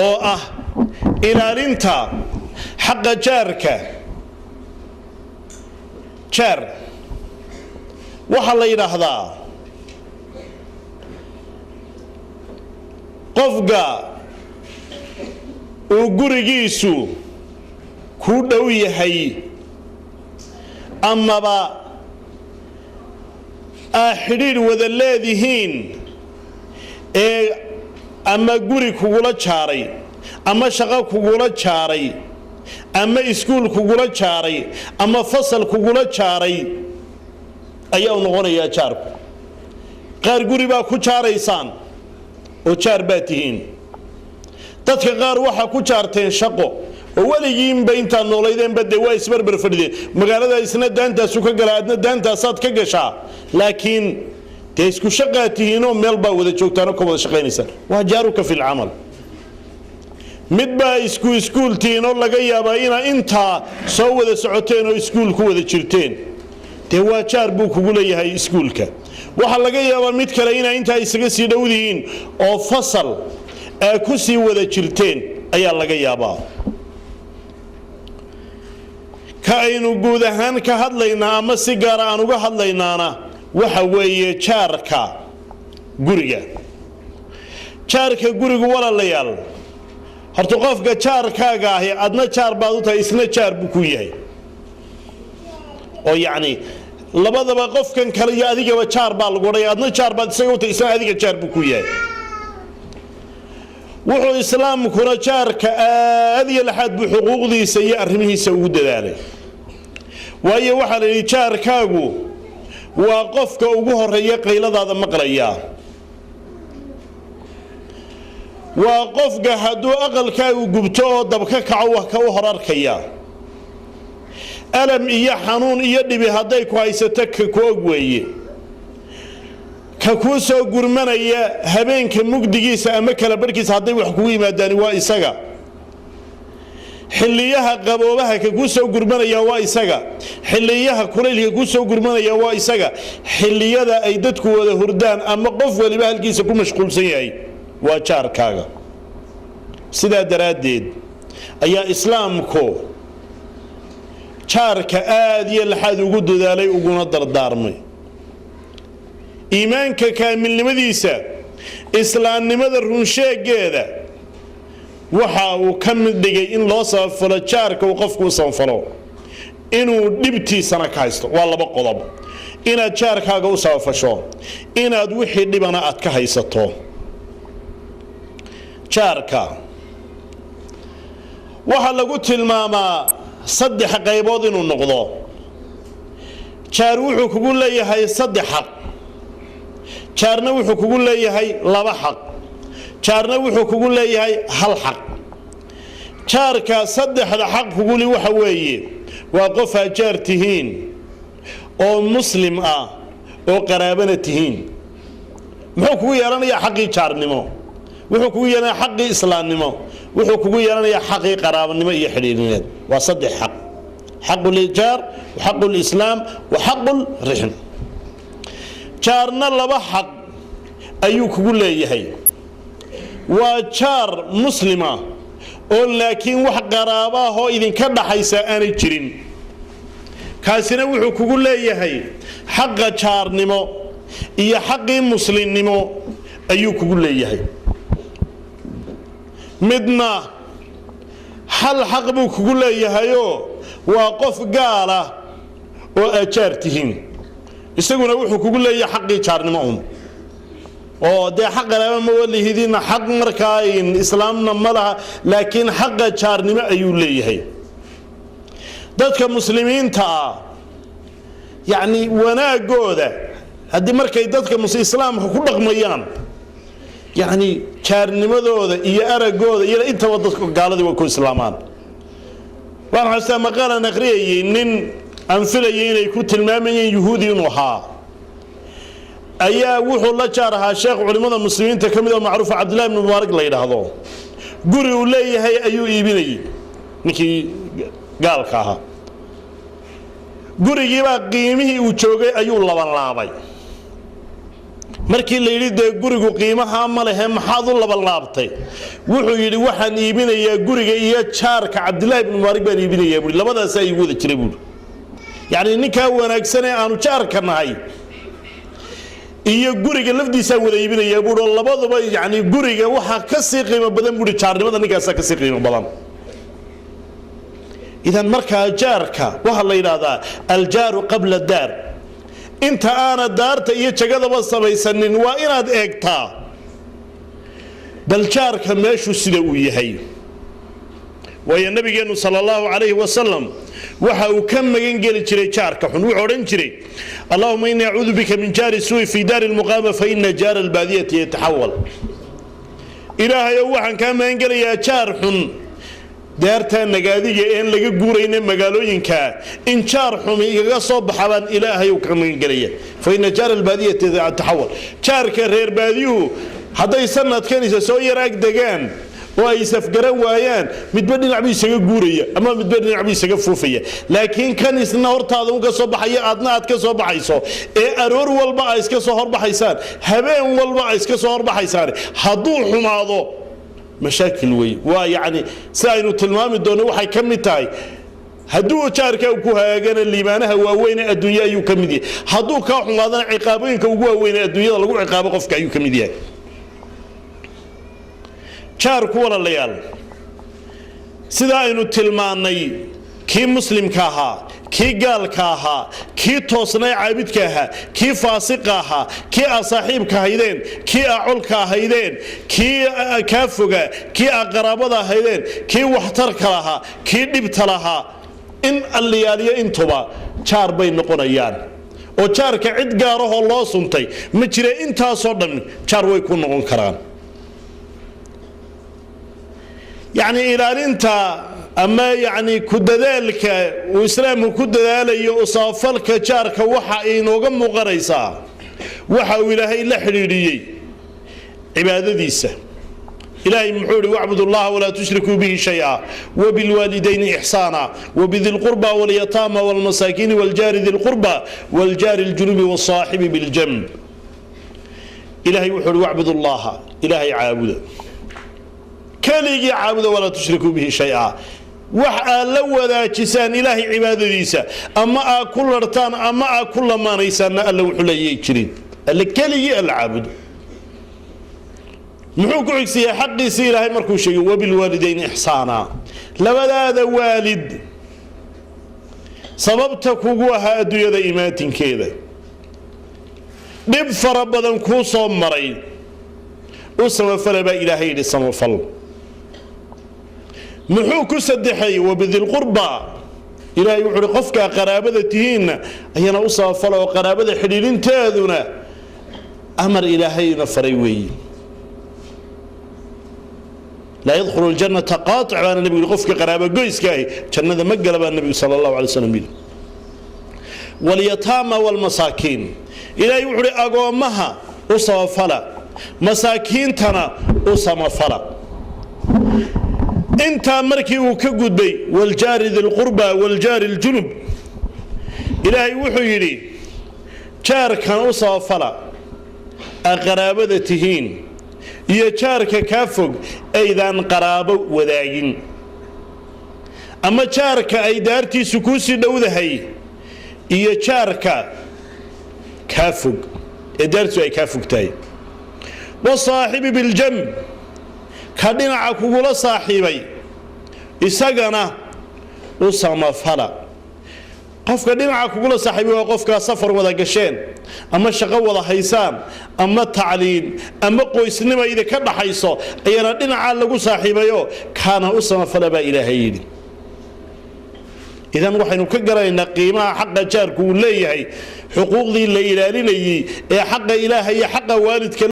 oo ah ilaalinta xaqa jaarka jaar waxa la yiraahdaa qofka uu gurigiisu ku dhow yahay amaba xiriir wada leedihiin ama guri kugula jaaray ama shaqo kugula jaaray ama iskuul kugula jaaray ama fasal kugula jaaray ayaa noqonaya jaarku qaar guri baa ku jaaraysaan oo jaar baa tihiin dadka qaar waxa ku jaarteen shaqo oo waligiin ba inta nooleedeen bad waa isbarbar fadhideen magaalada isna daantaas ka galaadna daantaasaad ka gashaa laakiin isku shaqaatihiin oo meel baa wada joogtaan oo wada shaqeynaysan waa jaaruka fil amal midba iskuultiin oo laga yaabaa ina inta soo wada socoteen oo iskuul ku wada jirteen waa jaar buu kugu leeyahay iskuulka waxa laga yaabaa mid kale ina inta isaga sii dhawdiin oo fasal ku sii wada jirteen ayaa laga yaabaa ka aynu guud ahaan ka hadlaynaa ama si gaar ah aan uga hadlaynaana waxa weeye jaarka guriga walaalayaal horta qofka jaarkaaga ah adna jaar baad u tahay isna jaar buu ku yahay oo yaani labadaba qofkan kale iyo adigaba jaar baa lagu oray adna jaar baad isaga u tahay isna adiga jaar buu ku yahay wuxuu islaamkuna jaarka aad iyo laxad buu xuquuqdiisa iyo arrimihiisa ugu dadaalay waayo waxa la yiri jaarkaagu waa qofka ugu horeeya qayladaada maqlaya waa qofka hadduu aqalkaagu gubto oo dabka kaco wax ka hor arkaya alam iyo xanuun iyo dhibi haday ku haysato ku og weeye ka ku soo gurmanaya habeenka mugdigiisa ama kala barkiisa haday wax kugu yimaadaan waa isaga xilliyaha qaboobaha ka ku soo gurmanaya waa isaga xilliyaha kuleylka ku soo gurmanaya waa isaga xilliyada ay dadku wada hurdaan ama qof waliba halkiisa ku mashquulsan yahay waa jaarkaaga sida daraadeed ayaa islaamku jaarka aad iyo laxad ugu dadaalay uguna dardaarmay iimaanka kaamilnimadiisa islaamnimada runsheegeeda waxa uu ka mid dhigay in loo sabafalo jaarka uu qofku sanfalo inuu dhibtiisana ka haysto waa laba qodob inaad jaarkaaga u sabafasho inaad wixii dhibana aad ka haysato jaarka waxa lagu tilmaamaa saddex qaybood inuu noqdo jaar wuxuu kugu leeyahay saddex xaq jaarna wuxuu kugu leeyahay laba xaq jaarna wuxuu kugu leeyahay hal xaq jaarka saddexda xaq kugu li waxa weeye waa qof jaar tihiin oo muslim ah oo qaraabana tihiin muxuu kugu yeelanayaa xaqii jaarnimo wuxuu kugu yeelanayaa xaqii islaamnimo wuxuu kugu yeelanayaa xaqii qaraabanimo iyo xiriirineed waa saddex xaq xaqul jaar wa xaqul islaam wa xaqul rihn jaarna laba xaq ayuu kugu leeyahay waa jaar muslima oo laakiin wax qaraaba ah oo idinka dhaxaysa aan jirin kaasina wuxuu kugu leeyahay xaqqa jaarnimo iyo xaqii muslimnimo ayuu kugu leeyahay midna hal xaq buu kugu leeyahay oo waa qof gaal ah oo ajaartihiin isaguna wuxuu kugu leeyahay xaqii jaarnimo oo de xaq qaraaba ma walihidina xaq markaa islaamna malaha laakiin xaqqa jaarnimo ayuu leeyahay dadka muslimiinta yani wanaagooda hadii markay dadka islaamka ku dhaqmayaan yani jaarnimadooda iyo aragooda iyo inta dadka gaalada waa ku islaamaan waan xasuustaa maqaalan aqriyay nin aan filayay inay ku tilmaamayeen yahuudi inuu ahaa ayaa wuxuu la jaarahaa sheekh culimada muslimiinta kamid ah macruuf Abdullah ibn Mubarak la yiraahdo guri uu leeyahay ayuu iibinayay ninkii gaalka ahaa gurigii baa qiimihii uu joogay ayuu laban laabay markii la yiri de gurigu qiimaha ma leh maxaad u laba laabtay wuxuu yiri waxaan iibinayaa guriga iyo jaarka Abdullah ibn Mubarak baan iibinayaa buu labadaas ay wada jiray buu yaani ninka wanaagsan ee aanu jaarka nahay iyo guriga lafdiisa wada iibinayaa buu labaduba yaani guriga waxa ka sii qiimo badan buu jaarnimada ninkaas ka sii qiimo badan idan marka jaarka waxa la yiraahdaa al jaaru qabla ad-dar inta aana daarta iyo jagadaba samaysanin waa inaad eegtaa bal jaarka meeshu sida uu yahay way nabigeenu sallallahu alayhi wa sallam waxa uu ka magan gali jiray jaarka xun wuxuu oran jiray Allahumma inni a'udhu bika min jari su'i fi dar al-muqama fa inna jar al-badiyati yatahawwal ilaahay waxaan ka magan galayaa jaar xun daarta nagaadiga ee laga guurayna magaalooyinka in jaar xumi iga soo baxabaan ilaahay uu ka magan galaya fa inna jar al-badiyati yatahawwal jaarka reer baadiyuhu haday sanadkan isa soo yaraag degaan oo ay safgaran waayaan midba dhinac isaga guuraya ama midba dhinac isaga fuufaya laakiin kan isna hortaada uu ka soo baxaya aadna aad ka soo baxayso ee aroor walba ay iska soo horbaxaysaan habeen walba ay iska soo horbaxaysaan haduu xumaado mashaakil way waa yaani saaynu tilmaami doono waxay kamid tahay haduu jaarka ku haagana liimaanaha waaweyn adduunyo ayuu kamid yahay haduu ka xumaadana ciqaabooyinka ugu waaweyn adduunyada lagu ciqaabo qofka ayuu kamid yahay jaarku wala layaal sida aynu tilmaanay kii muslimka ahaa kii gaalka ahaa kii toosnay caabidka ahaa kii faasiqa ahaa kii saaxiibka haydeen kii aculka haydeen kii kaafoga kii qaraabada haydeen kii waxtarka lahaa kii dhibta lahaa in alliyaaliyo intuba jaar bay noqonayaan oo jaarka cid gaaraho loo suntay ma jira intaas oo dhan jaar way ku noqon karaan يعني إلى أنت أما يعني كدذلك وإسلام كدذلك وصافلك جارك وحا إنوغم غريسا وحا إلهي لحريري عبادة ديسة إلهي محوري واعبد الله ولا تشركوا به شيئا وبالوالدين إحسانا وبذي القربى واليتامى والمساكين والجار ذي القربى والجار الجنوب والصاحب بالجنب إلهي محوري واعبد الله إلهي عابده كلي عابد ولا تشركوا به شيئا وحا لو ذا جسان إلهي عبادة ديسا أما كل رتان أما كل ما نيسان ألا وحلي يجرين اللي كلي العابد محوك عكسي حقي سي إلهي مركو شيء وبالوالدين إحسانا لو هذا والد سببتك وقوها أدو يذا إيمات كذا نبفر بدن كوصا مرين أسمى فلبا إلهي لسمى فل محوك سدحي وبذي القربى إلهي وحري قفك قرابتهن أينا أصاب فلا وقرابة حليلين تاذنا أمر إلهي نفريوي لا يدخل الجنة قاطع وانا النبي قفك قرابة قيس كاي جنة مقلب النبي صلى الله عليه وسلم بيه واليتامى والمساكين إلهي وحري أقومها أصاب فلا مساكين تنا أصاب فلا انت مركي وكقد بي والجار ذي القربى والجار الجنب إلهي وحو يري جار كان أصاب فلا أقرابة تهين يا جارك كافق أيضا قرابة وذاين أما جارك أي دارتي سكوسي دوذهي يا جارك كافق دارتي أي كافق تاي والصاحب بالجنب كدنا عكولا صاحبي إسقنا وسام فلا قف كدنا عكولا صاحبي وقف كسفر ولا قشين أما شقوا ولا حيسان أما تعليم أما قويس نما إذا كان حيصو أينا دنا على صاحبيو كان وسام فلا بإلهي إذا نروح نكجر إن قيمة حق جارك وليه حقوق ذي اللي إلهي حق إلهي حق والدك